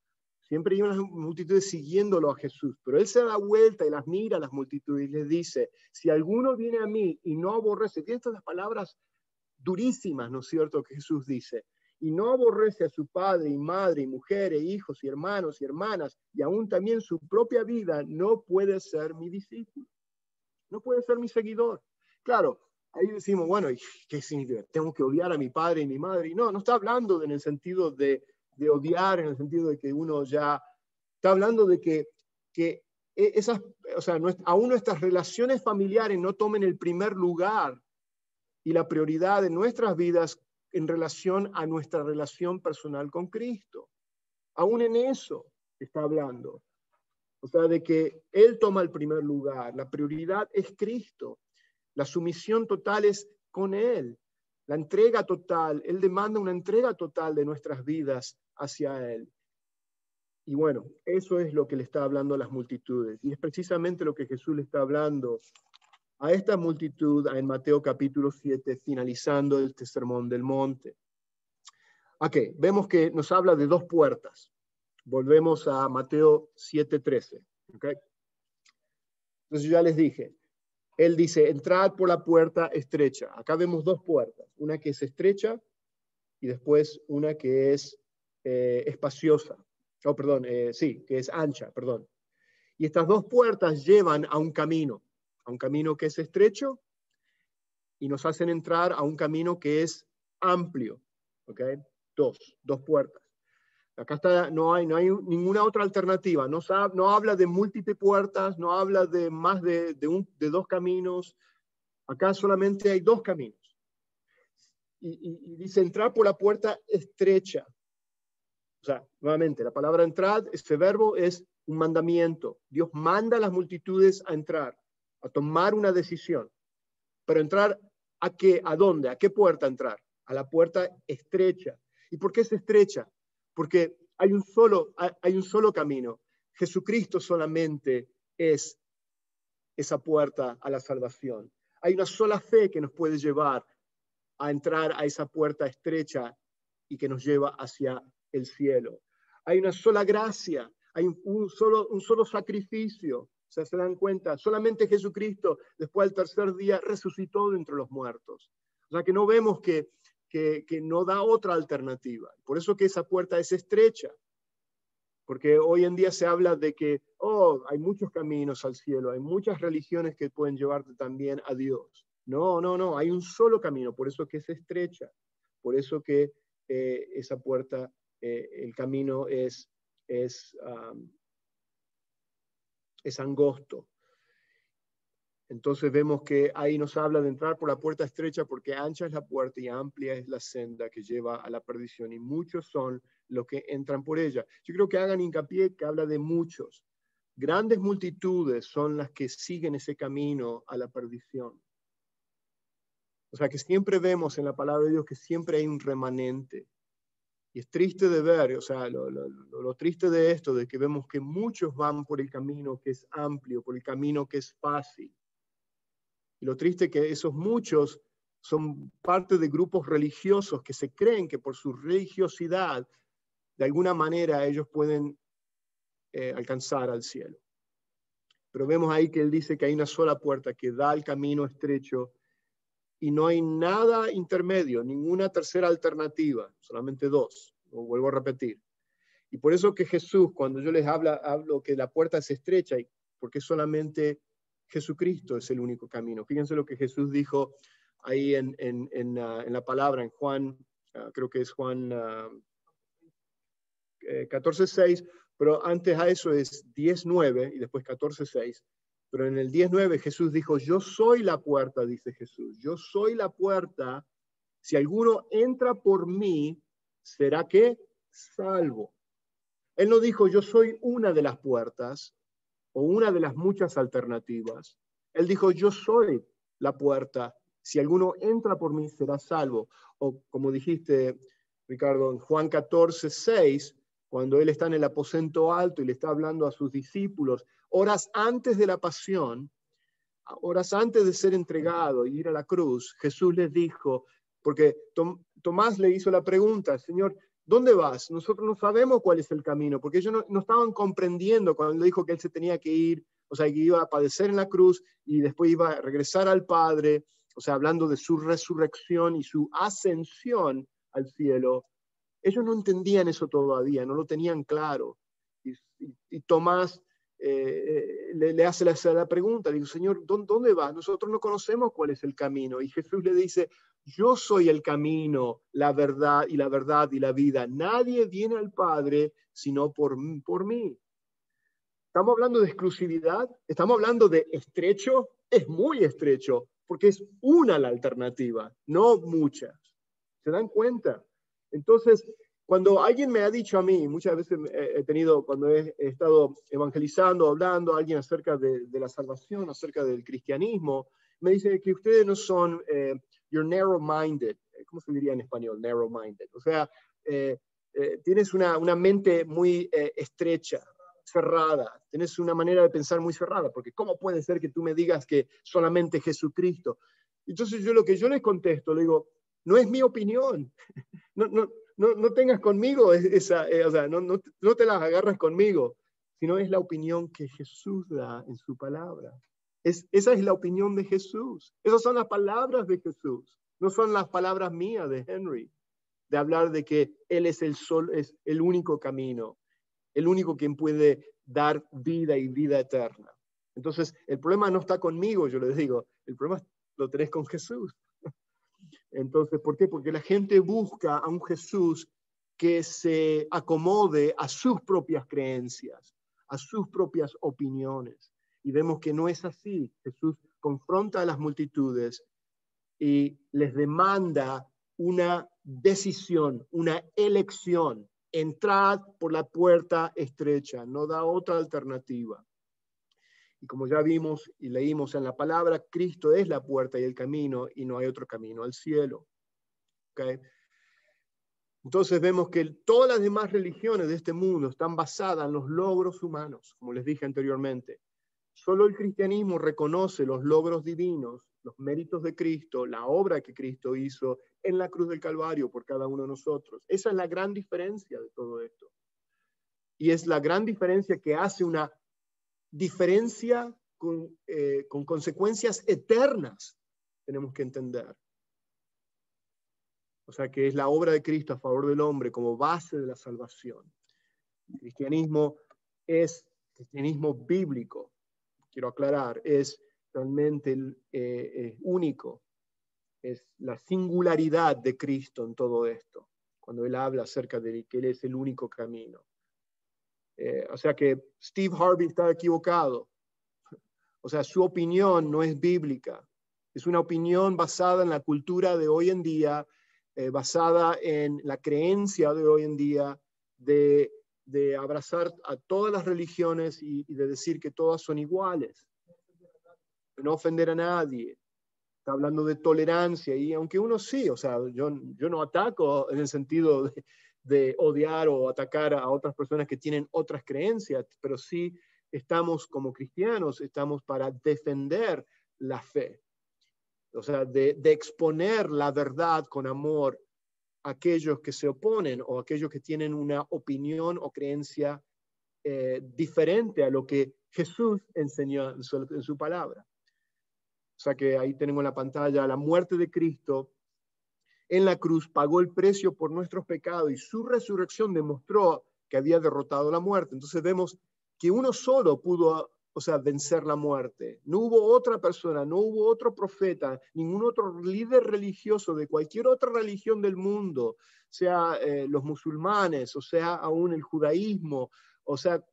Siempre iban las multitudes siguiéndolo a Jesús, pero Él se da vuelta y las mira a las multitudes y les dice, si alguno viene a mí y no aborrece, fíjense estas palabras durísimas, ¿no es cierto?, que Jesús dice, y no aborrece a su padre y madre y mujeres, hijos y hermanos y hermanas, y aún también su propia vida, no puede ser mi discípulo, no puede ser mi seguidor. Claro, ahí decimos, bueno, ¿qué significa? ¿Tengo que odiar a mi padre y mi madre? Y no está hablando en el sentido de odiar, en el sentido de que uno ya está hablando de que esas, o sea, aún nuestras relaciones familiares no tomen el primer lugar y la prioridad de nuestras vidas en relación a nuestra relación personal con Cristo. Aún en eso está hablando. O sea, de que Él toma el primer lugar, la prioridad es Cristo. La sumisión total es con Él. La entrega total, Él demanda una entrega total de nuestras vidas hacia Él. Y bueno, eso es lo que le está hablando a las multitudes. Y es precisamente lo que Jesús le está hablando a esta multitud en Mateo capítulo 7, finalizando este sermón del monte. Ok, vemos que nos habla de dos puertas. Volvemos a Mateo 7:13. Okay. Entonces ya les dije, Él dice, entrad por la puerta estrecha. Acá vemos dos puertas, una que es estrecha y después una que es espaciosa. Oh, perdón, sí, que es ancha, perdón. Y estas dos puertas llevan a un camino que es estrecho y nos hacen entrar a un camino que es amplio. ¿Ok? Dos puertas. Acá está, no hay ninguna otra alternativa. No habla de múltiples puertas, no habla de más de dos caminos. Acá solamente hay dos caminos. Y dice entrar por la puerta estrecha. O sea, nuevamente, la palabra entrar, este verbo es un mandamiento. Dios manda a las multitudes a entrar, a tomar una decisión. Pero entrar ¿a qué? ¿A dónde? ¿A qué puerta entrar? A la puerta estrecha. ¿Y por qué es estrecha? Porque hay un solo camino. Jesucristo solamente es esa puerta a la salvación. Hay una sola fe que nos puede llevar a entrar a esa puerta estrecha y que nos lleva hacia el cielo. Hay una sola gracia, hay un solo sacrificio. O sea, se dan cuenta, solamente Jesucristo, después del tercer día, resucitó de entre los muertos. O sea, que no vemos que no da otra alternativa. Por eso que esa puerta es estrecha. Porque hoy en día se habla de que, hay muchos caminos al cielo, hay muchas religiones que pueden llevarte también a Dios. No, hay un solo camino, por eso que es estrecha, por eso que esa puerta, el camino es angosto. Entonces vemos que ahí nos habla de entrar por la puerta estrecha porque ancha es la puerta y amplia es la senda que lleva a la perdición y muchos son los que entran por ella. Yo creo que hagan hincapié que habla de muchos. Grandes multitudes son las que siguen ese camino a la perdición. O sea que siempre vemos en la palabra de Dios que siempre hay un remanente. Y es triste de ver, o sea, lo triste de esto, de que vemos que muchos van por el camino que es amplio, por el camino que es fácil. Y lo triste es que esos muchos son parte de grupos religiosos que se creen que por su religiosidad, de alguna manera, ellos pueden alcanzar al cielo. Pero vemos ahí que él dice que hay una sola puerta que da al camino estrecho y no hay nada intermedio, ninguna tercera alternativa, solamente dos, lo vuelvo a repetir. Y por eso que Jesús, cuando yo les hablo que la puerta es estrecha, porque solamente Jesucristo es el único camino. Fíjense lo que Jesús dijo ahí en la palabra, en Juan, creo que es Juan 14:6, pero antes a eso es 10:9 y después 14:6. Pero en el 10:9 Jesús dijo, yo soy la puerta, dice Jesús, yo soy la puerta, si alguno entra por mí, ¿será qué? Salvo. Él no dijo, yo soy una de las puertas o una de las muchas alternativas. Él dijo, yo soy la puerta, si alguno entra por mí, será salvo. O como dijiste, Ricardo, en Juan 14:6, cuando él está en el aposento alto y le está hablando a sus discípulos, horas antes de la pasión, horas antes de ser entregado y ir a la cruz, Jesús les dijo, porque Tomás le hizo la pregunta, Señor, ¿dónde vas? Nosotros no sabemos cuál es el camino, porque ellos no estaban comprendiendo cuando le dijo que él se tenía que ir, o sea, que iba a padecer en la cruz y después iba a regresar al Padre, o sea, hablando de su resurrección y su ascensión al cielo. Ellos no entendían eso todavía, no lo tenían claro. Y Tomás le hace la pregunta, digo, Señor, ¿dónde vas? Nosotros no conocemos cuál es el camino. Y Jesús le dice, yo soy el camino, la verdad y la vida. Nadie viene al Padre sino por mí. ¿Estamos hablando de exclusividad? ¿Estamos hablando de estrecho? Es muy estrecho, porque es una la alternativa, no muchas. ¿Se dan cuenta? Entonces, cuando alguien me ha dicho a mí, muchas veces he tenido, cuando he estado evangelizando, hablando a alguien acerca de la salvación, acerca del cristianismo, me dice que ustedes no son, you're narrow-minded. ¿Cómo se diría en español? Narrow-minded. O sea, tienes una mente muy estrecha, cerrada. Tienes una manera de pensar muy cerrada, porque ¿cómo puede ser que tú me digas que solamente Jesucristo? Entonces yo lo que yo les contesto, le digo, no es mi opinión. No tengas conmigo esa, o sea, no te las agarras conmigo, sino es la opinión que Jesús da en su palabra. Esa es la opinión de Jesús. Esas son las palabras de Jesús. No son las palabras mías de Henry, de hablar de que Él es es el único camino, el único quien puede dar vida y vida eterna. Entonces, el problema no está conmigo, yo les digo, el problema lo tenés con Jesús. Entonces, ¿por qué? Porque la gente busca a un Jesús que se acomode a sus propias creencias, a sus propias opiniones. Y vemos que no es así. Jesús confronta a las multitudes y les demanda una decisión, una elección. Entrad por la puerta estrecha, no da otra alternativa. Y como ya vimos y leímos en la palabra, Cristo es la puerta y el camino, y no hay otro camino al cielo. ¿Okay? Entonces vemos que todas las demás religiones de este mundo están basadas en los logros humanos, como les dije anteriormente. Solo el cristianismo reconoce los logros divinos, los méritos de Cristo, la obra que Cristo hizo en la cruz del Calvario por cada uno de nosotros. Esa es la gran diferencia de todo esto. Y es la gran diferencia que hace una diferencia con consecuencias eternas, tenemos que entender. O sea, que es la obra de Cristo a favor del hombre como base de la salvación. El cristianismo es cristianismo bíblico, quiero aclarar, es realmente único. Es la singularidad de Cristo en todo esto, cuando él habla acerca de que él es el único camino. O sea que Steve Harvey está equivocado. O sea, su opinión no es bíblica. Es una opinión basada en la cultura de hoy en día, basada en la creencia de hoy en día de abrazar a todas las religiones y de decir que todas son iguales. De no ofender a nadie. Está hablando de tolerancia y aunque uno sí, o sea, yo no ataco en el sentido de odiar o atacar a otras personas que tienen otras creencias, pero sí estamos como cristianos, estamos para defender la fe. O sea, de exponer la verdad con amor a aquellos que se oponen o aquellos que tienen una opinión o creencia diferente a lo que Jesús enseñó en su palabra. O sea que ahí tenemos en la pantalla la muerte de Cristo en la cruz, pagó el precio por nuestros pecados y su resurrección demostró que había derrotado la muerte. Entonces vemos que uno solo pudo, o sea, vencer la muerte. No hubo otra persona, no hubo otro profeta, ningún otro líder religioso de cualquier otra religión del mundo, sea los musulmanes, o sea, aún el judaísmo, o sea,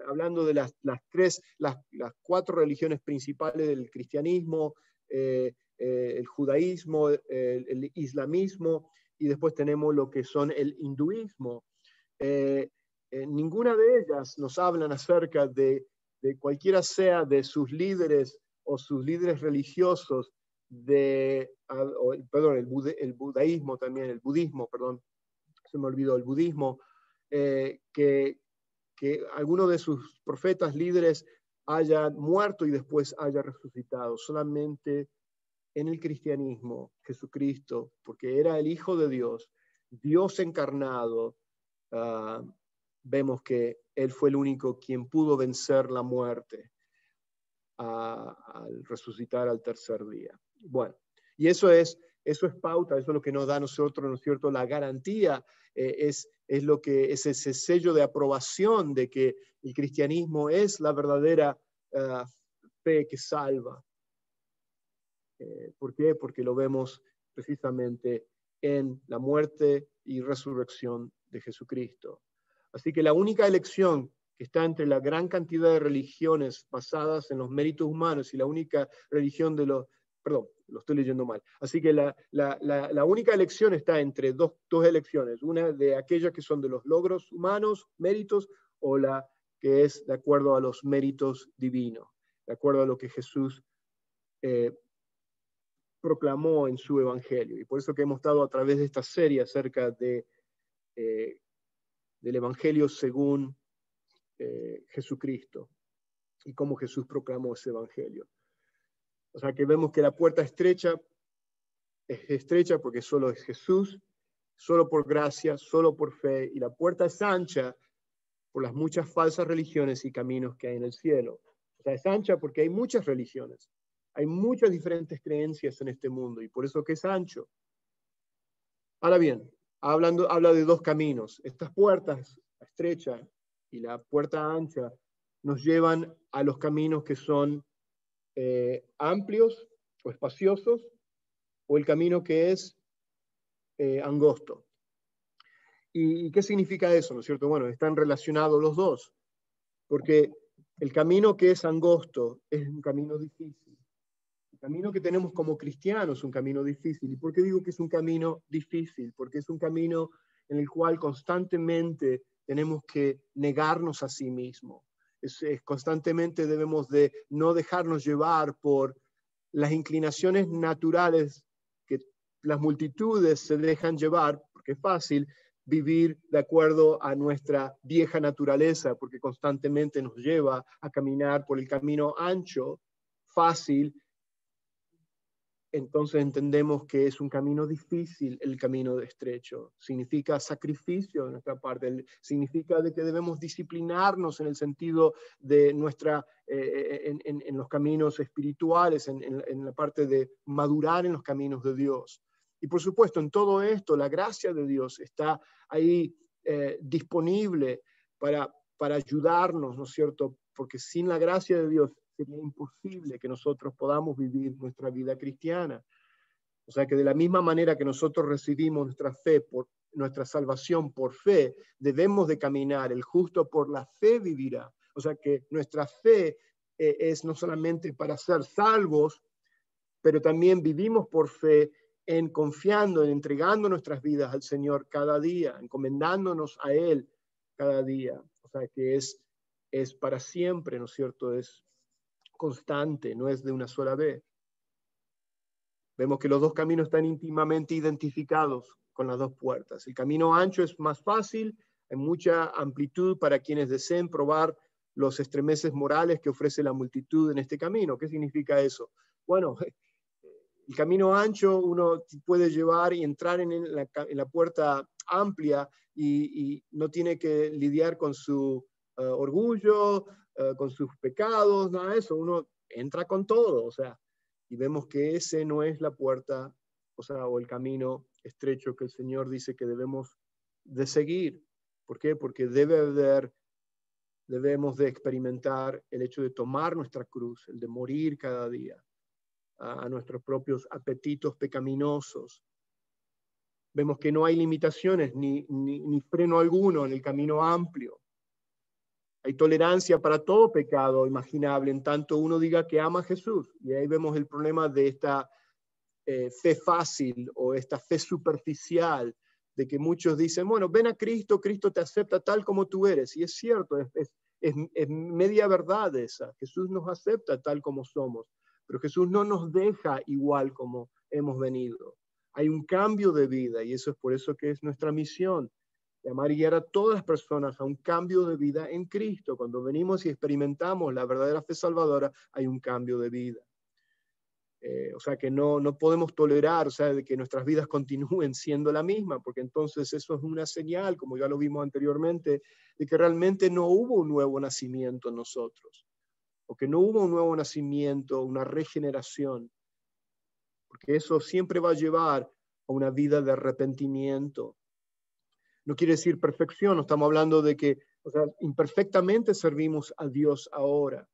hablando de las 4 religiones principales del cristianismo, el judaísmo, el islamismo, y después tenemos lo que son el hinduismo. Ninguna de ellas nos hablan acerca de cualquiera sea de sus líderes o sus líderes religiosos, el budismo, perdón, se me olvidó, el budismo, que alguno de sus profetas líderes haya muerto y después haya resucitado. Solamente en el cristianismo, Jesucristo, porque era el Hijo de Dios, Dios encarnado, vemos que Él fue el único quien pudo vencer la muerte al resucitar al tercer día. Bueno, y eso es pauta, eso es lo que nos da a nosotros, ¿no es cierto?, la garantía, es lo que es ese sello de aprobación de que el cristianismo es la verdadera fe que salva. ¿Por qué? Porque lo vemos precisamente en la muerte y resurrección de Jesucristo. Así que la única elección que está entre la gran cantidad de religiones basadas en los méritos humanos y la única religión perdón, lo estoy leyendo mal. Así que la única elección está entre dos elecciones, una de aquellas que son de los logros humanos, méritos, o la que es de acuerdo a los méritos divinos, de acuerdo a lo que Jesús proclamó en su evangelio. Y por eso que hemos estado a través de esta serie acerca del evangelio según Jesucristo y cómo Jesús proclamó ese evangelio. O sea que vemos que la puerta es estrecha porque solo es Jesús, solo por gracia, solo por fe, y la puerta es ancha por las muchas falsas religiones y caminos que hay en el cielo. O sea, es ancha porque hay muchas religiones, hay muchas diferentes creencias en este mundo, y por eso que es ancho. Ahora bien, habla de 2 caminos. Estas puertas, la estrecha y la puerta ancha, nos llevan a los caminos que son amplios o espaciosos, o el camino que es angosto. ¿Y qué significa eso? ¿No es cierto? Bueno, están relacionados los dos, porque el camino que es angosto es un camino difícil. El camino que tenemos como cristianos es un camino difícil. ¿Y por qué digo que es un camino difícil? Porque es un camino en el cual constantemente tenemos que negarnos a sí mismos. Constantemente debemos de no dejarnos llevar por las inclinaciones naturales que las multitudes se dejan llevar, porque es fácil vivir de acuerdo a nuestra vieja naturaleza, porque constantemente nos lleva a caminar por el camino ancho, fácil. Entonces entendemos que es un camino difícil el camino estrecho. Significa sacrificio de nuestra parte, significa de que debemos disciplinarnos en el sentido de en los caminos espirituales, en la parte de madurar en los caminos de Dios. Y por supuesto, en todo esto, la gracia de Dios está ahí disponible para ayudarnos, ¿no es cierto? Porque sin la gracia de Dios sería imposible que nosotros podamos vivir nuestra vida cristiana. O sea que de la misma manera que nosotros recibimos nuestra fe, nuestra salvación por fe, debemos de caminar. El justo por la fe vivirá. O sea que nuestra fe es no solamente para ser salvos, pero también vivimos por fe en confiando, en entregando nuestras vidas al Señor cada día, encomendándonos a Él cada día. O sea que es para siempre, ¿no es cierto? Es constante, no es de una sola vez. Vemos que los dos caminos están íntimamente identificados con las dos puertas. El camino ancho es más fácil, hay mucha amplitud para quienes deseen probar los estremeces morales que ofrece la multitud en este camino. ¿Qué significa eso? Bueno, el camino ancho uno puede llevar y entrar en la puerta amplia y no tiene que lidiar con su orgullo, con sus pecados, nada de eso. Uno entra con todo, o sea, y vemos que ese no es la puerta, o el camino estrecho que el Señor dice que debemos de seguir. ¿Por qué? Porque debemos de experimentar el hecho de tomar nuestra cruz, el de morir cada día a nuestros propios apetitos pecaminosos. Vemos que no hay limitaciones ni freno alguno en el camino amplio. Hay tolerancia para todo pecado imaginable, en tanto uno diga que ama a Jesús. Y ahí vemos el problema de esta fe fácil o esta fe superficial, de que muchos dicen, bueno, ven a Cristo, Cristo te acepta tal como tú eres. Y es cierto, es media verdad esa. Jesús nos acepta tal como somos, pero Jesús no nos deja igual como hemos venido. Hay un cambio de vida y eso es por eso que es nuestra misión. Llamar y guiar a todas las personas a un cambio de vida en Cristo. Cuando venimos y experimentamos la verdadera fe salvadora, hay un cambio de vida. O sea que no podemos tolerar, o sea, de que nuestras vidas continúen siendo la misma, porque entonces eso es una señal, como ya lo vimos anteriormente, de que realmente no hubo un nuevo nacimiento en nosotros, o que no hubo un nuevo nacimiento, una regeneración, porque eso siempre va a llevar a una vida de arrepentimiento. No quiere decir perfección, no estamos hablando de que, o sea, imperfectamente servimos a Dios ahora.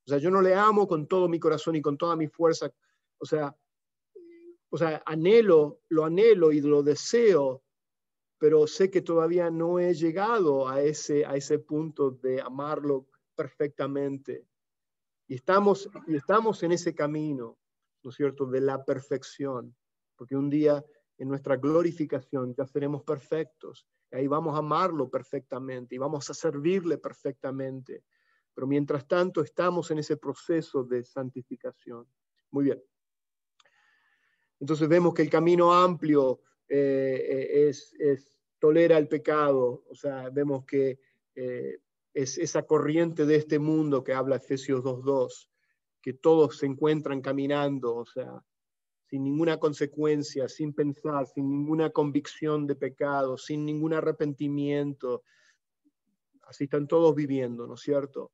O sea, yo no le amo con todo mi corazón y con toda mi fuerza. O sea, lo anhelo y lo deseo, pero sé que todavía no he llegado a ese punto de amarlo perfectamente. Y estamos en ese camino, ¿no es cierto?, de la perfección, porque un día en nuestra glorificación ya seremos perfectos, y ahí vamos a amarlo perfectamente y vamos a servirle perfectamente. Pero mientras tanto estamos en ese proceso de santificación. Muy bien. Entonces vemos que el camino amplio tolera el pecado. O sea, vemos que es esa corriente de este mundo que habla Efesios 2:2, que todos se encuentran caminando, o sea, sin ninguna consecuencia, sin pensar, sin ninguna convicción de pecado, sin ningún arrepentimiento. Así están todos viviendo, ¿no es cierto?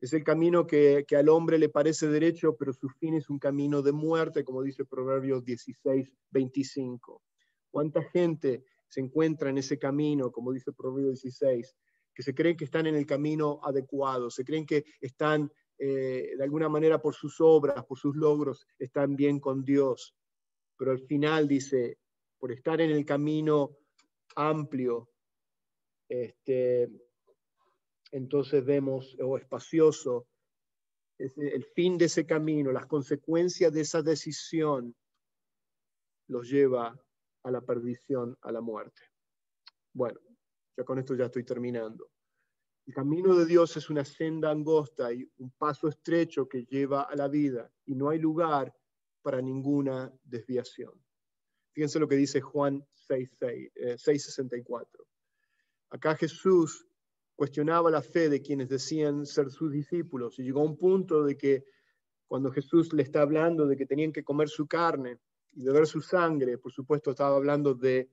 Es el camino que al hombre le parece derecho, pero su fin es un camino de muerte, como dice Proverbios 16:25. ¿Cuánta gente se encuentra en ese camino, como dice Proverbios 16, que se creen que están en el camino adecuado, se creen que están, de alguna manera, por sus obras, por sus logros, están bien con Dios? Pero al final dice, por estar en el camino amplio, entonces vemos, o espacioso, el fin de ese camino, las consecuencias de esa decisión los lleva a la perdición, a la muerte. Bueno, ya con esto ya estoy terminando. El camino de Dios es una senda angosta y un paso estrecho que lleva a la vida, y no hay lugar para ninguna desviación. Fíjense lo que dice Juan 6:64. Acá Jesús cuestionaba la fe de quienes decían ser sus discípulos, y llegó a un punto de que cuando Jesús le está hablando de que tenían que comer su carne y beber su sangre, por supuesto estaba hablando del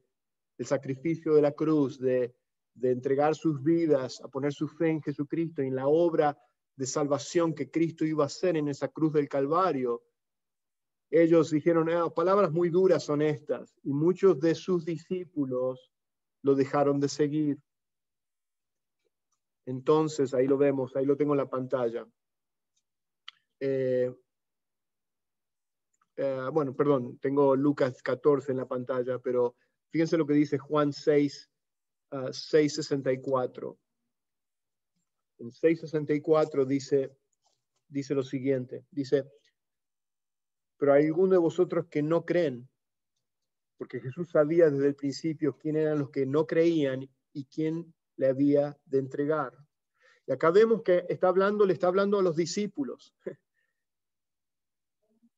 sacrificio de la cruz, de entregar sus vidas, a poner su fe en Jesucristo y en la obra de salvación que Cristo iba a hacer en esa cruz del Calvario. Ellos dijeron, palabras muy duras son estas, y muchos de sus discípulos lo dejaron de seguir. Entonces, ahí lo vemos, ahí lo tengo en la pantalla. bueno, perdón, tengo Lucas 14 en la pantalla, pero fíjense lo que dice Juan 6, 6:64. En 6:64 dice lo siguiente, dice, pero hay algunos de vosotros que no creen, porque Jesús sabía desde el principio quién eran los que no creían y quién le había de entregar. Y acá vemos que le está hablando a los discípulos.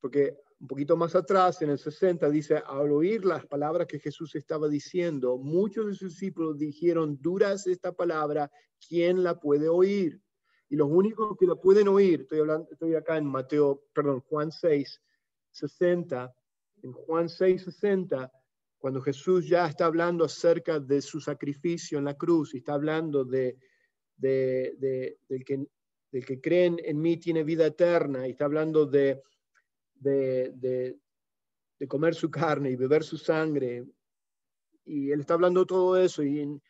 Porque un poquito más atrás, en el 60, dice, al oír las palabras que Jesús estaba diciendo, muchos de sus discípulos dijeron, dura es esta palabra, ¿quién la puede oír? Y los únicos que la pueden oír, estoy acá en Juan 6:60, en Juan 6:60, cuando Jesús ya está hablando acerca de su sacrificio en la cruz, y está hablando del que creen en mí tiene vida eterna, y está hablando de comer su carne y beber su sangre, y él está hablando todo eso, y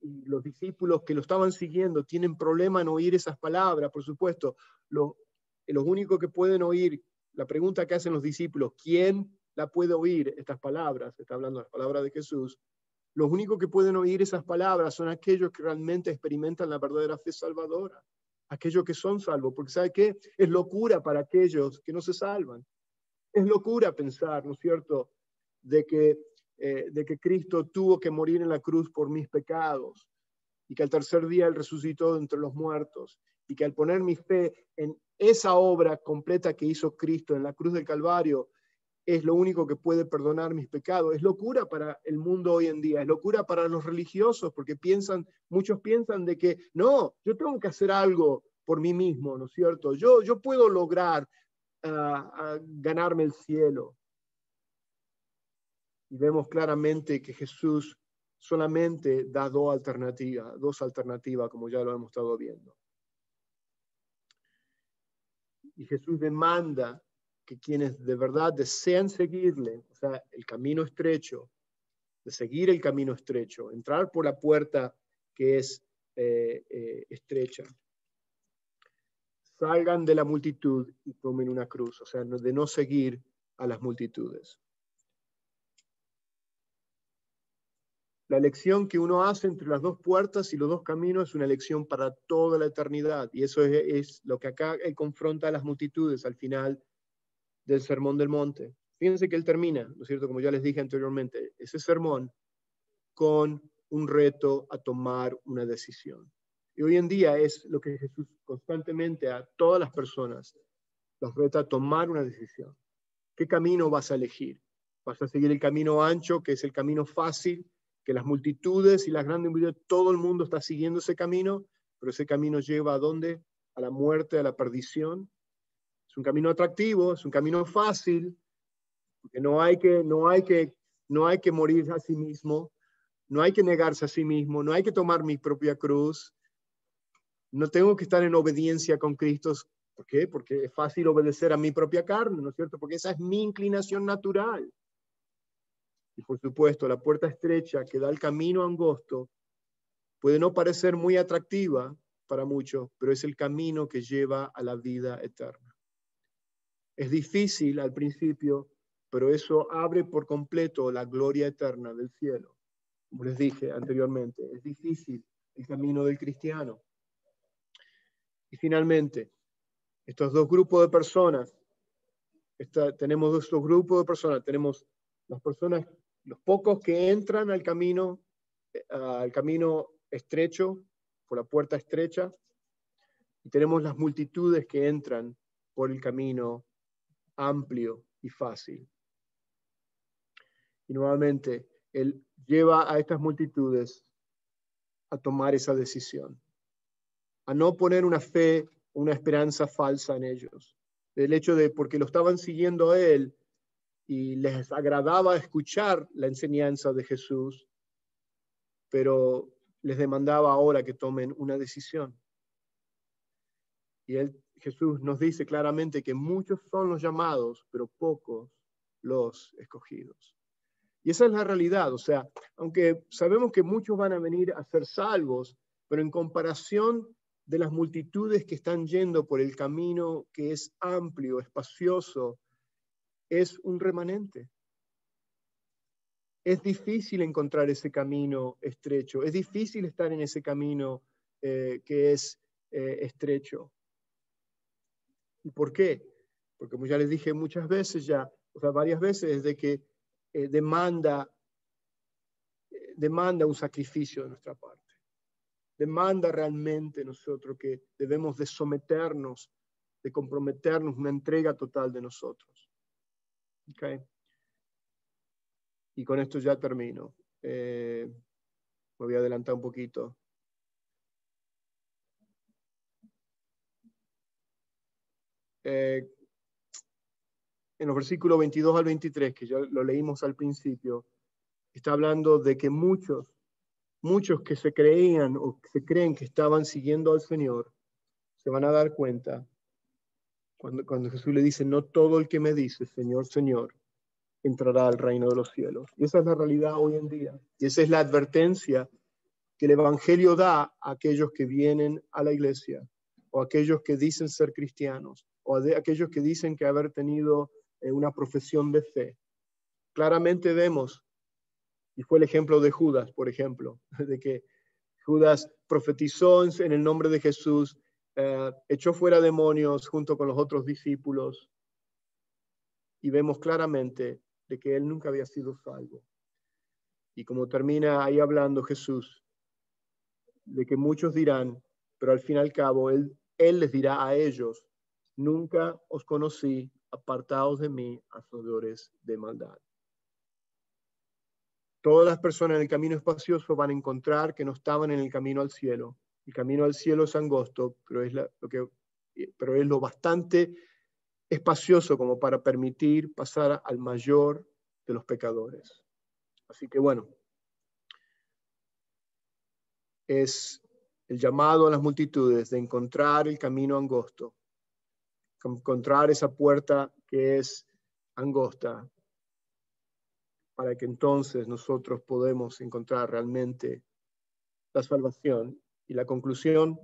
los discípulos que lo estaban siguiendo tienen problema en oír esas palabras, por supuesto. Los únicos que pueden oír, la pregunta que hacen los discípulos, ¿quién la puede oír estas palabras? Está hablando de las palabras de Jesús. Los únicos que pueden oír esas palabras son aquellos que realmente experimentan la verdadera fe salvadora, aquellos que son salvos, porque ¿sabe qué? Es locura para aquellos que no se salvan. Es locura pensar, ¿no es cierto?, de que Cristo tuvo que morir en la cruz por mis pecados, y que al tercer día Él resucitó de entre los muertos, y que al poner mi fe en esa obra completa que hizo Cristo en la cruz del Calvario, es lo único que puede perdonar mis pecados. Es locura para el mundo hoy en día, es locura para los religiosos, porque muchos piensan de que, no, yo tengo que hacer algo por mí mismo, ¿no es cierto? Yo puedo lograr ganarme el cielo. Y vemos claramente que Jesús solamente da dos alternativas, como ya lo hemos estado viendo. Y Jesús demanda que quienes de verdad desean seguirle, o sea, el camino estrecho, de seguir el camino estrecho, entrar por la puerta que es estrecha, salgan de la multitud y tomen una cruz, o sea, de no seguir a las multitudes. La elección que uno hace entre las dos puertas y los dos caminos es una elección para toda la eternidad, y eso es lo que acá él confronta a las multitudes al final del Sermón del Monte. Fíjense que él termina, ¿no es cierto?, como ya les dije anteriormente, ese sermón con un reto a tomar una decisión. Y hoy en día es lo que Jesús constantemente a todas las personas los reta a tomar una decisión. ¿Qué camino vas a elegir? ¿Vas a seguir el camino ancho, que es el camino fácil, que las multitudes y las grandes multitudes, todo el mundo está siguiendo ese camino, pero ese camino lleva ¿a dónde? A la muerte, a la perdición? Es un camino atractivo, es un camino fácil, porque no hay que morir a sí mismo, no hay que negarse a sí mismo, no hay que tomar mi propia cruz, no tengo que estar en obediencia con Cristo. ¿Por qué? Porque es fácil obedecer a mi propia carne, ¿no es cierto? Porque esa es mi inclinación natural. Y por supuesto, la puerta estrecha que da el camino angosto puede no parecer muy atractiva para muchos, pero es el camino que lleva a la vida eterna. Es difícil al principio, pero eso abre por completo la gloria eterna del cielo. Como les dije anteriormente, es difícil el camino del cristiano. Y finalmente, estos dos grupos de personas, tenemos estos grupos de personas, tenemos las personas, los pocos que entran al camino estrecho, por la puerta estrecha, y tenemos las multitudes que entran por el camino amplio y fácil. Y nuevamente, Él lleva a estas multitudes a tomar esa decisión, a no poner una fe, una esperanza falsa en ellos. El hecho de, porque lo estaban siguiendo a Él y les agradaba escuchar la enseñanza de Jesús, pero les demandaba ahora que tomen una decisión. Y Jesús nos dice claramente que muchos son los llamados, pero pocos los escogidos. Y esa es la realidad. O sea, aunque sabemos que muchos van a venir a ser salvos, pero en comparación de las multitudes que están yendo por el camino que es amplio, espacioso, es un remanente. Es difícil encontrar ese camino estrecho, es difícil estar en ese camino que es estrecho. ¿Y por qué? Porque como ya les dije muchas veces ya, o sea, varias veces, es de que demanda un sacrificio de nuestra parte. Demanda realmente nosotros que debemos de someternos, de comprometernos, una entrega total de nosotros. ¿Okay? Y con esto ya termino. Me voy a adelantar un poquito. En los versículos 22 al 23, que ya lo leímos al principio, está hablando de que muchos que se creían o se creen que estaban siguiendo al Señor, se van a dar cuenta cuando Jesús le dice, no todo el que me dice, Señor, Señor, entrará al reino de los cielos. Y esa es la realidad hoy en día. Y esa es la advertencia que el Evangelio da a aquellos que vienen a la iglesia, o a aquellos que dicen ser cristianos, o a aquellos que dicen que haber tenido una profesión de fe. Claramente vemos, y fue el ejemplo de Judas, por ejemplo, de que Judas profetizó en el nombre de Jesús, echó fuera demonios junto con los otros discípulos, y vemos claramente de que él nunca había sido salvo. Y como termina ahí hablando Jesús, de que muchos dirán, pero al fin y al cabo él les dirá a ellos, nunca os conocí, apartaos de mí, hacedores de maldad. Todas las personas en el camino espacioso van a encontrar que no estaban en el camino al cielo. El camino al cielo es angosto, pero es lo bastante espacioso como para permitir pasar al mayor de los pecadores. Así que bueno, es el llamado a las multitudes de encontrar el camino angosto, encontrar esa puerta que es angosta, para que entonces nosotros podemos encontrar realmente la salvación. Y la conclusión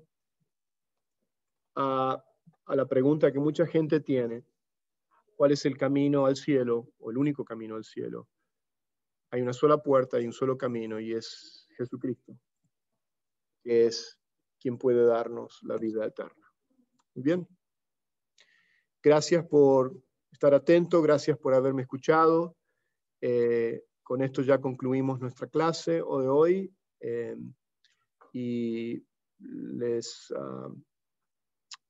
a la pregunta que mucha gente tiene, ¿cuál es el camino al cielo o el único camino al cielo? Hay una sola puerta y un solo camino, y es Jesucristo, que es quien puede darnos la vida eterna. Muy bien. Gracias por estar atento, gracias por haberme escuchado. Con esto ya concluimos nuestra clase de hoy, y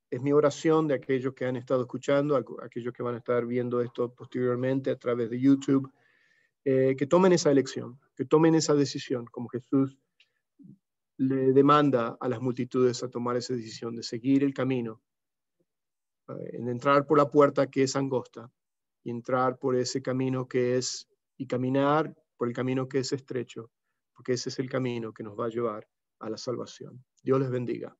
es mi oración de aquellos que han estado escuchando, aquellos que van a estar viendo esto posteriormente a través de YouTube, que tomen esa elección, que tomen esa decisión, como Jesús le demanda a las multitudes a tomar esa decisión de seguir el camino, en entrar por la puerta que es angosta, y entrar por ese camino que es, y caminar por el camino que es estrecho, porque ese es el camino que nos va a llevar a la salvación. Dios les bendiga.